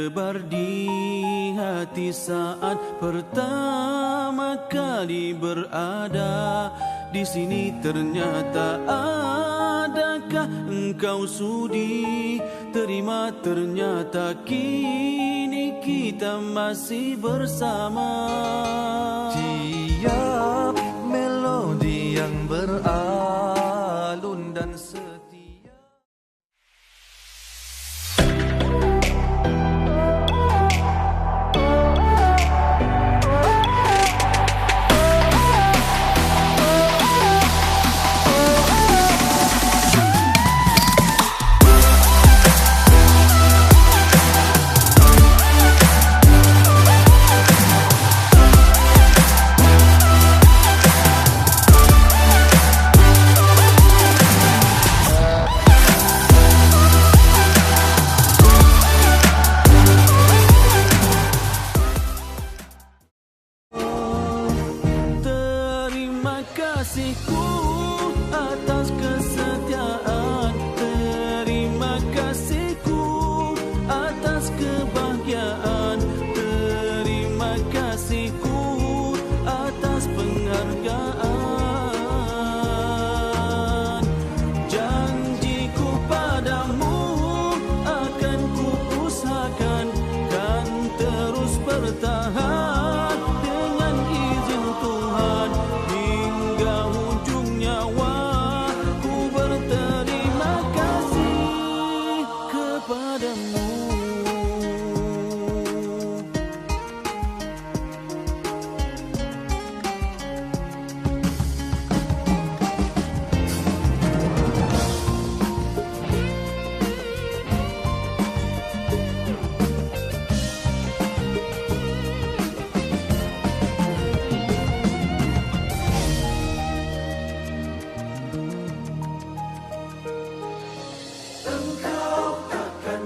berdebar di hati saat pertama kali berada di sini. Ternyata adakah engkau sudi terima? Ternyata kini kita masih bersama. Tiap melodi yang beralun dan setia. Kasihku atas kesetiaan, terima kasihku atas kebahagiaan, terima kasihku atas penghargaan. Janjiku padamu akan ku usahakan, kan terus bertahan dengan izin Tuhan. Ku berterima kasih kepadamu.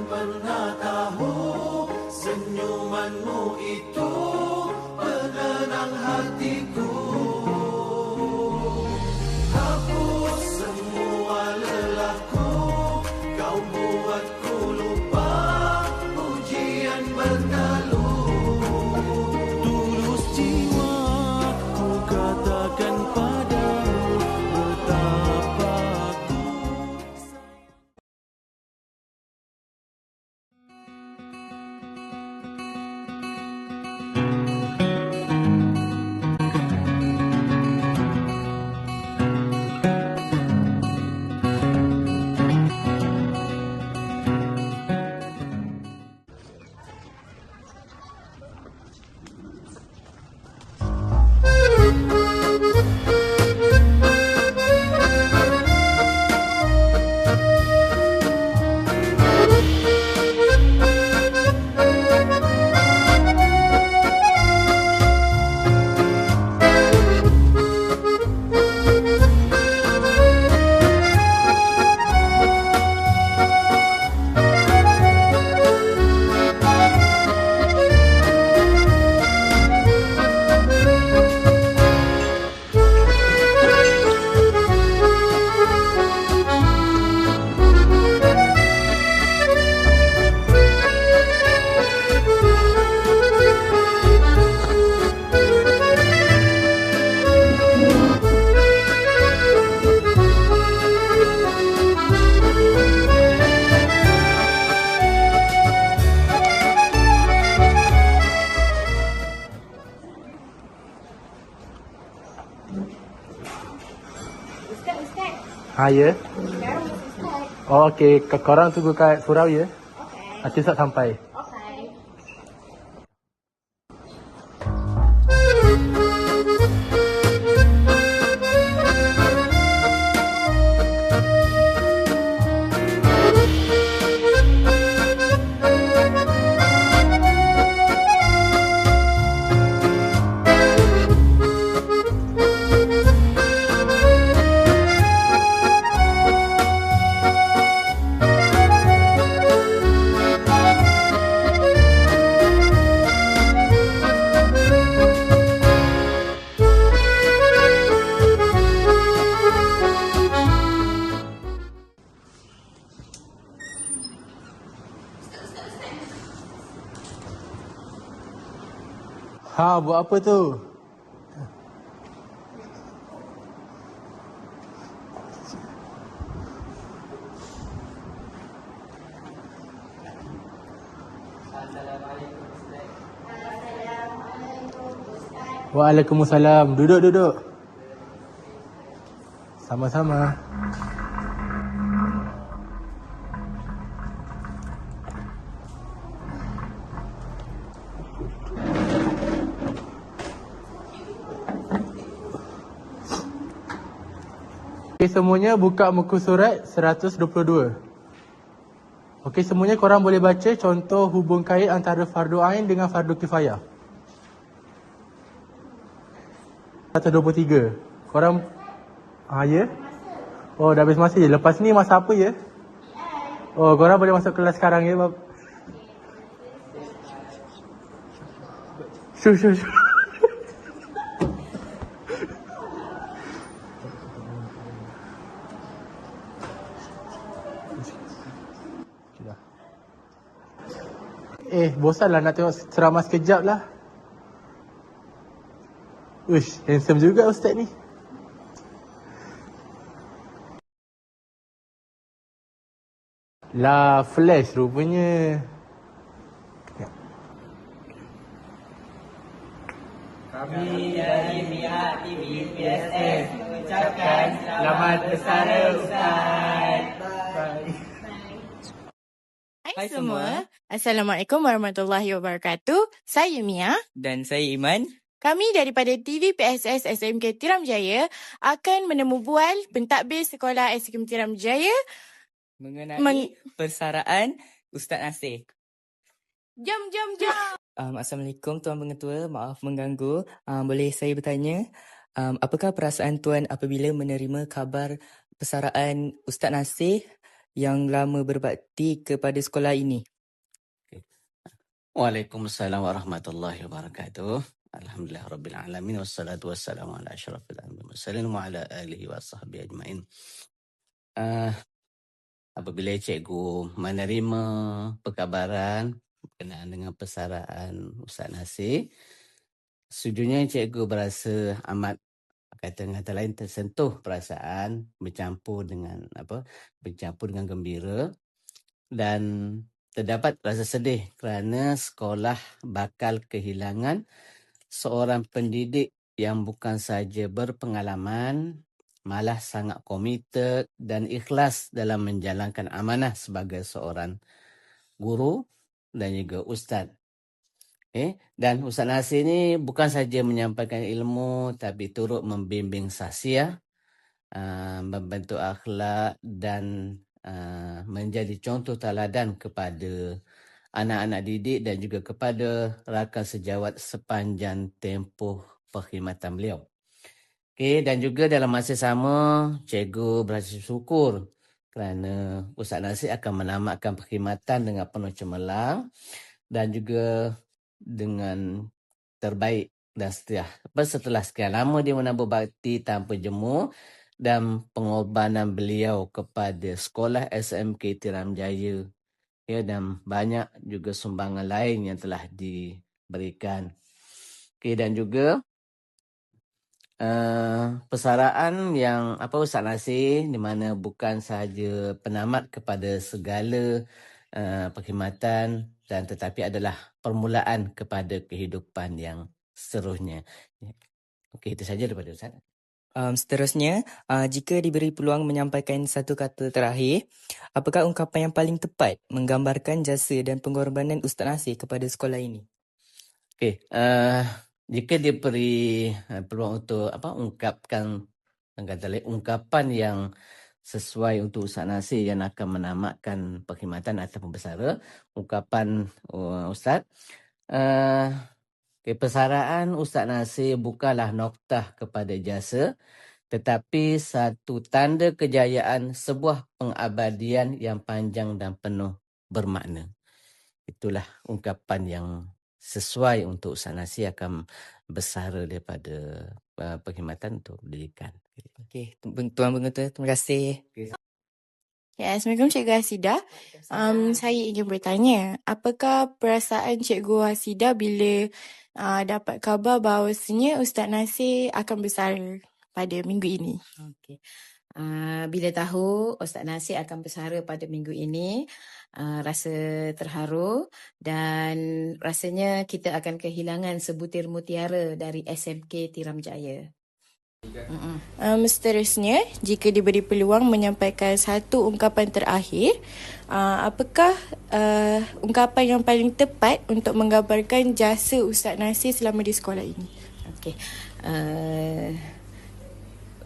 Pernah tahu senyumanmu itu penenang hatiku, hapus semua lelahku, kau buatku lupa ujian berlalu. Tulus jiwa ku katakan padamu betapa ku Ha, ya. Oh, okey. Korang tunggu kat surau, ya? Okey. Nanti Ustaz sampai. Okey. buat apa tu? Waalaikumsalam. Duduk, duduk. Sama-sama. Okey, semuanya buka muka surat 122. Okey, semuanya korang boleh baca contoh hubung kait antara fardu ain dengan fardu kifayah. 123. Korang ya? Oh, dah habis masa je. Lepas ni masa apa ya? Oh, korang boleh masuk kelas sekarang ya. Syuh. Bosan lah nak tengok ceramah sekejap lah. Uish, handsome juga ustaz ni. Lah, flash rupanya. Kami dari pihak TV PSS mengucapkan selamat bersara Ustaz. Hai semua. Assalamualaikum warahmatullahi wabarakatuh. Saya Mia. Dan saya Iman. Kami daripada TV PSS SMK Tiram Jaya akan menemu bual pentadbir Sekolah SMK Tiram Jaya Mengenai persaraan Ustaz Nasir. Jom. Assalamualaikum Tuan Pengetua. Maaf mengganggu. Boleh saya bertanya, apakah perasaan Tuan apabila menerima khabar persaraan Ustaz Nasir yang lama berbakti kepada sekolah ini? Waalaikumsalam warahmatullahi wabarakatuh. Alhamdulillah rabbil alamin wassalatu wassalamu ala asyrafil anbiya'i wal mursalin wa ala alihi wa sahbihi ajmain. Apabila cikgu menerima perkabaran berkenaan dengan persaraan Ustaz Nasir, sejujurnya cikgu berasa amat, kata lain, tersentuh perasaan, bercampur dengan gembira, dan terdapat rasa sedih kerana sekolah bakal kehilangan seorang pendidik yang bukan sahaja berpengalaman, malah sangat komited dan ikhlas dalam menjalankan amanah sebagai seorang guru dan juga ustaz. Dan Ustaz Nasir ni bukan saja menyampaikan ilmu, tapi turut membimbing sahsiah, membentuk akhlak dan menjadi contoh teladan kepada anak-anak didik dan juga kepada rakan sejawat sepanjang tempoh perkhidmatan beliau. Dan juga dalam masa sama, cikgu berasa syukur kerana Ustaz Nasir akan menamatkan perkhidmatan dengan penuh cemerlang dan juga dengan terbaik, dan setelah sekian lama dia menambah bakti tanpa jemu, dan pengorbanan beliau kepada sekolah SMK Tiram Jaya, dan banyak juga sumbangan lain yang telah diberikan. Dan juga persaraan yang Ustaz Nasir, di mana bukan sahaja penamat kepada segala perkhidmatan, dan tetapi adalah permulaan kepada kehidupan yang seterusnya. Itu saja daripada Ustaz. Seterusnya, jika diberi peluang menyampaikan satu kata terakhir, apakah ungkapan yang paling tepat menggambarkan jasa dan pengorbanan Ustaz Nasir kepada sekolah ini? Jika diberi peluang untuk ungkapkan ungkapan yang sesuai untuk Ustaz Nasir yang akan menamatkan perkhidmatan atau pembesara, ungkapan Ustaz, persaraan Ustaz Nasir bukanlah noktah kepada jasa, tetapi satu tanda kejayaan sebuah pengabadian yang panjang dan penuh bermakna. Itulah ungkapan yang sesuai untuk Ustaz Nasir akan bersara daripada perkhidmatan untuk pendidikan. Tuan Pengetua, terima kasih. Ya, Assalamualaikum Cikgu Hasidah. Saya ingin bertanya, apakah perasaan Cikgu Hasidah bila dapat khabar bahawasanya Ustaz Nasir akan bersara pada minggu ini? Okey. Bila tahu Ustaz Nasir akan bersara pada minggu ini, rasa terharu dan rasanya kita akan kehilangan sebutir mutiara dari SMK Tiram Jaya. Seterusnya, jika diberi peluang menyampaikan satu ungkapan terakhir, apakah ungkapan yang paling tepat untuk menggambarkan jasa Ustaz Nasir selama di sekolah ini? Okey.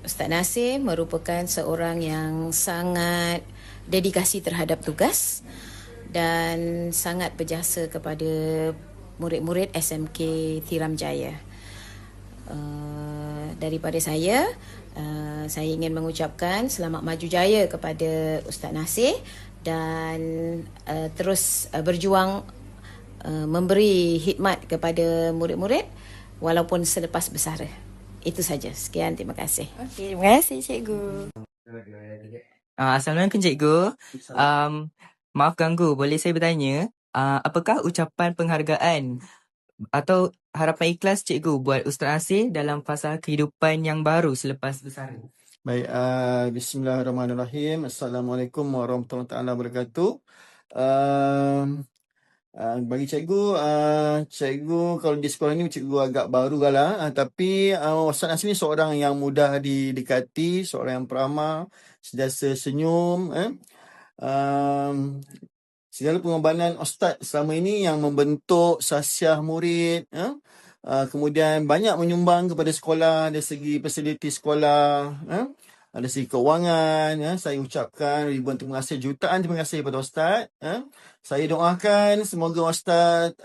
Ustaz Nasir merupakan seorang yang sangat dedikasi terhadap tugas dan sangat berjasa kepada murid-murid SMK Tiram Jaya. Daripada saya ingin mengucapkan selamat maju jaya kepada Ustaz Nasir dan terus berjuang memberi khidmat kepada murid-murid walaupun selepas bersara. Itu saja. Sekian, terima kasih. Okey, terima kasih Cikgu. Assalamualaikum Cikgu. Maaf ganggu, boleh saya bertanya, apakah ucapan penghargaan atau harapan ikhlas Cikgu buat Ustaz Nasir dalam fasa kehidupan yang baru selepas bersara? Baik, bismillahirrahmanirrahim. Assalamualaikum warahmatullahi wabarakatuh. Bagi cikgu kalau di sekolah ni cikgu agak baru lah. Tapi Ustaz Nasir ni seorang yang mudah didekati, seorang yang peramah, sentiasa senyum. Segala pengorbanan Ustaz selama ini yang membentuk sasiah murid, kemudian banyak menyumbang kepada sekolah dari segi fasiliti sekolah, dari segi kewangan. Saya ucapkan ribuan terima kasih, jutaan terima kasih kepada Ustaz. Saya doakan semoga Ustaz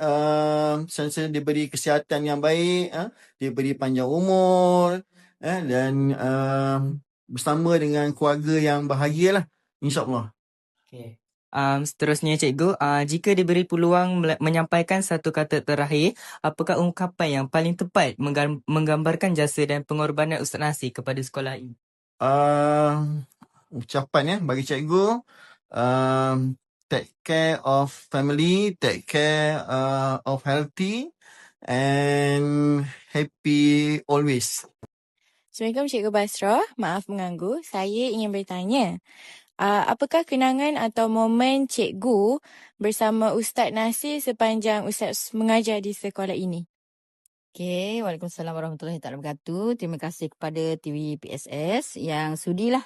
sentiasa diberi kesihatan yang baik, diberi panjang umur, dan bersama dengan keluarga yang bahagia lah, insyaAllah. Okay. Seterusnya Cikgu, jika diberi peluang menyampaikan satu kata terakhir, apakah ungkapan yang paling tepat menggambarkan jasa dan pengorbanan Ustaz Nasir kepada sekolah ini? Ucapan bagi cikgu, take care of family, take care of healthy and happy always. Assalamualaikum Cikgu Basrah. Maaf mengganggu. Saya ingin bertanya, apakah kenangan atau momen cikgu bersama Ustaz Nasir sepanjang Ustaz mengajar di sekolah ini? Okey, Waalaikumsalam warahmatullahi wabarakatuh. Terima kasih kepada TV PSS yang sudilah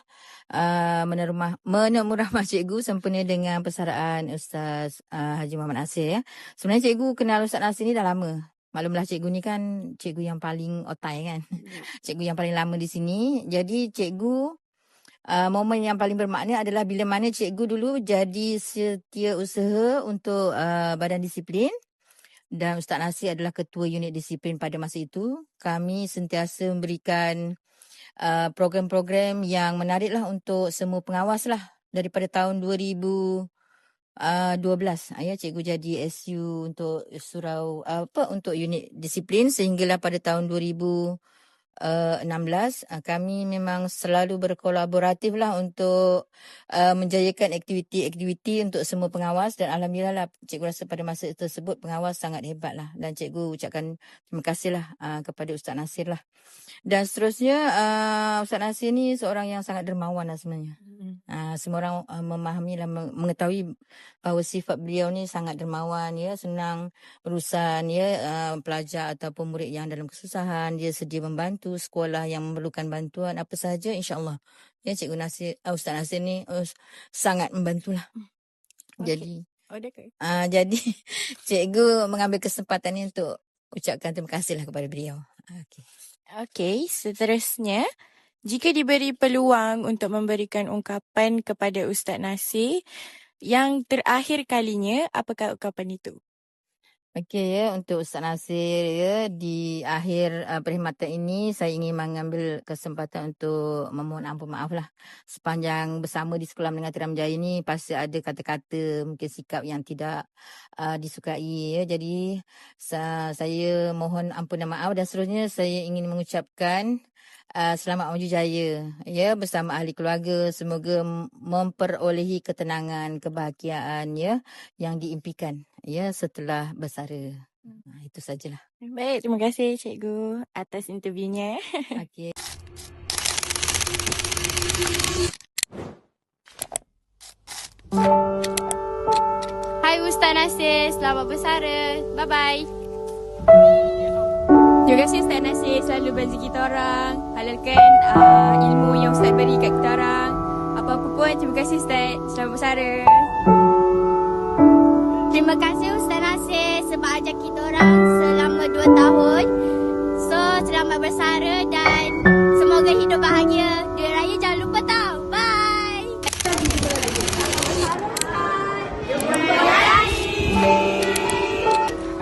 menemu rahmat cikgu sempena dengan persaraan Ustaz Haji Muhammad Nasir. Sebenarnya cikgu kenal Ustaz Nasir ni dah lama. Maklumlah cikgu ni kan cikgu yang paling otai kan. Cikgu yang paling lama di sini. Jadi cikgu momen yang paling bermakna adalah bila mana cikgu dulu jadi setiausaha untuk badan disiplin dan Ustaz Nasir adalah ketua unit disiplin pada masa itu. Kami sentiasa memberikan program-program yang menariklah untuk semua pengawas lah daripada tahun 2012. Cikgu jadi SU untuk surau untuk unit disiplin sehinggalah pada tahun 2016 kami memang selalu berkolaboratif lah untuk menjayakan aktiviti-aktiviti untuk semua pengawas dan alhamdulillah lah cikgu rasa pada masa tersebut pengawas sangat hebat lah dan cikgu ucapkan terima kasih lah kepada Ustaz Nasir lah. Dan seterusnya Ustaz Nasir ni seorang yang sangat dermawan lah sebenarnya. Semua orang memahami dan mengetahui bahawa sifat beliau ni sangat dermawan, senang berurusan, pelajar ataupun murid yang dalam kesusahan, dia sedia membantu sekolah yang memerlukan bantuan apa sahaja, insya-Allah. Cikgu Nasir, Ustaz Nasir ni sangat membantulah. Okay. Jadi cikgu mengambil kesempatan ni untuk ucapkan terima kasihlah kepada beliau. Okey, seterusnya, jika diberi peluang untuk memberikan ungkapan kepada Ustaz Nasir yang terakhir kalinya, apakah ungkapan itu? Okey ya, untuk Ustaz Nasir ya, di akhir perkhidmatan ini saya ingin mengambil kesempatan untuk memohon ampun maaf lah. Sepanjang bersama di Sekolah Menengah Tiram Jaya ni pasti ada kata-kata mungkin sikap yang tidak disukai ya. Jadi saya mohon ampun dan maaf, dan seterusnya saya ingin mengucapkan selamat maju jaya ya bersama ahli keluarga. Semoga memperolehi ketenangan, kebahagiaan ya yang diimpikan ya setelah bersara. Itu sajalah. Baik, terima kasih Cikgu atas interviewnya. Okey. Hai Ustaz Nasir, selamat bersara. Bye-bye. Terima kasih Ustaz Nasir selalu bantu kita orang, halalkan ilmu yang Ustaz beri kat kita orang. Apa-apa pun, terima kasih Ustaz. Selamat bersara. Terima kasih Ustaz Nasir sebab ajak kita orang selama 2 tahun. So, selamat bersara dan semoga hidup bahagia. Duit raya jangan lupa tau. Bye.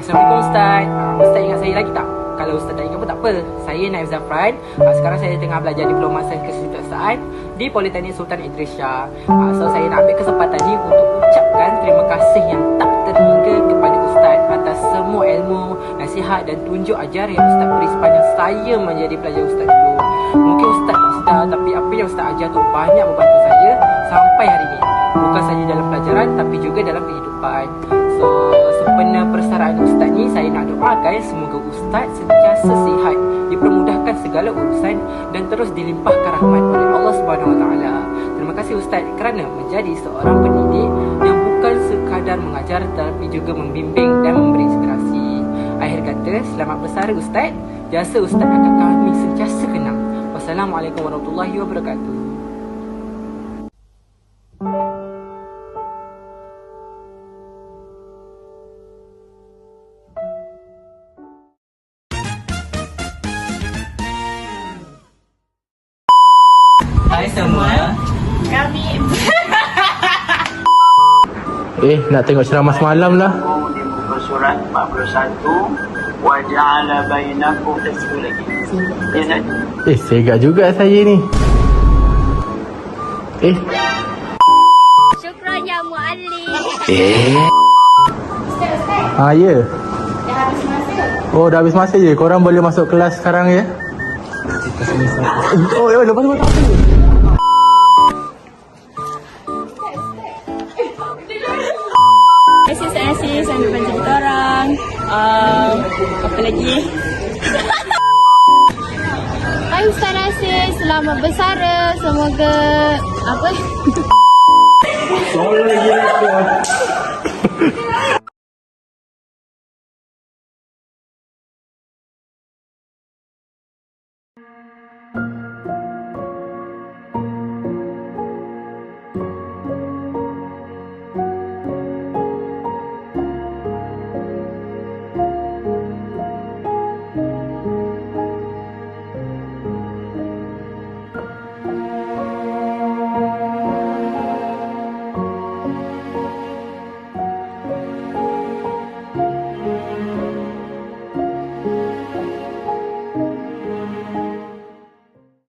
Assalamualaikum Ustaz. Ustaz ingat saya lagi tak? Kalau Ustaz tak ingat pun tak apa. Saya Naif Zafran. Sekarang saya tengah belajar Diploma Sains Kesihatan di Politeknik Sultan Idris Shah. So saya nak ambil kesempatan ni untuk ucapkan terima kasih yang tak terhingga kepada Ustaz atas semua ilmu, nasihat dan tunjuk ajar yang Ustaz beri sepanjang saya menjadi pelajar Ustaz dulu. Mungkin Ustaz tak sedar, tapi apa yang Ustaz ajar tu banyak membantu saya sampai hari ini. Bukan sahaja dalam pelajaran tapi juga dalam kehidupan. So sempena persaraan Ustaz ni, saya nak doakan semoga Ustaz sentiasa sihat, dipermudahkan segala urusan dan terus dilimpahkan rahmat oleh Allah Subhanahu Wa Taala. Terima kasih Ustaz kerana menjadi seorang pendidik yang bukan sekadar mengajar tapi juga membimbing dan memberi inspirasi. Akhir kata, selamat bersara Ustaz. Jasa Ustaz akan kami sentiasa kenang. Wassalamualaikum warahmatullahi wabarakatuh. Hai semua. Kami Nak tengok ceramah semalam lah. Di muka surat 41 wa ja'ala bainakum tasbih lagi. Segak juga saya ni. Syukran ya muallim. Ya. Oh, dah habis masa je. Korang boleh masuk kelas sekarang ya. Lepas tu apa? Terima kasih Ustaz Nasir selalu bantu kita orang. Apa lagi? Hai Ustaz Nasir, selamat bersara. Semoga apa? Soalan lagi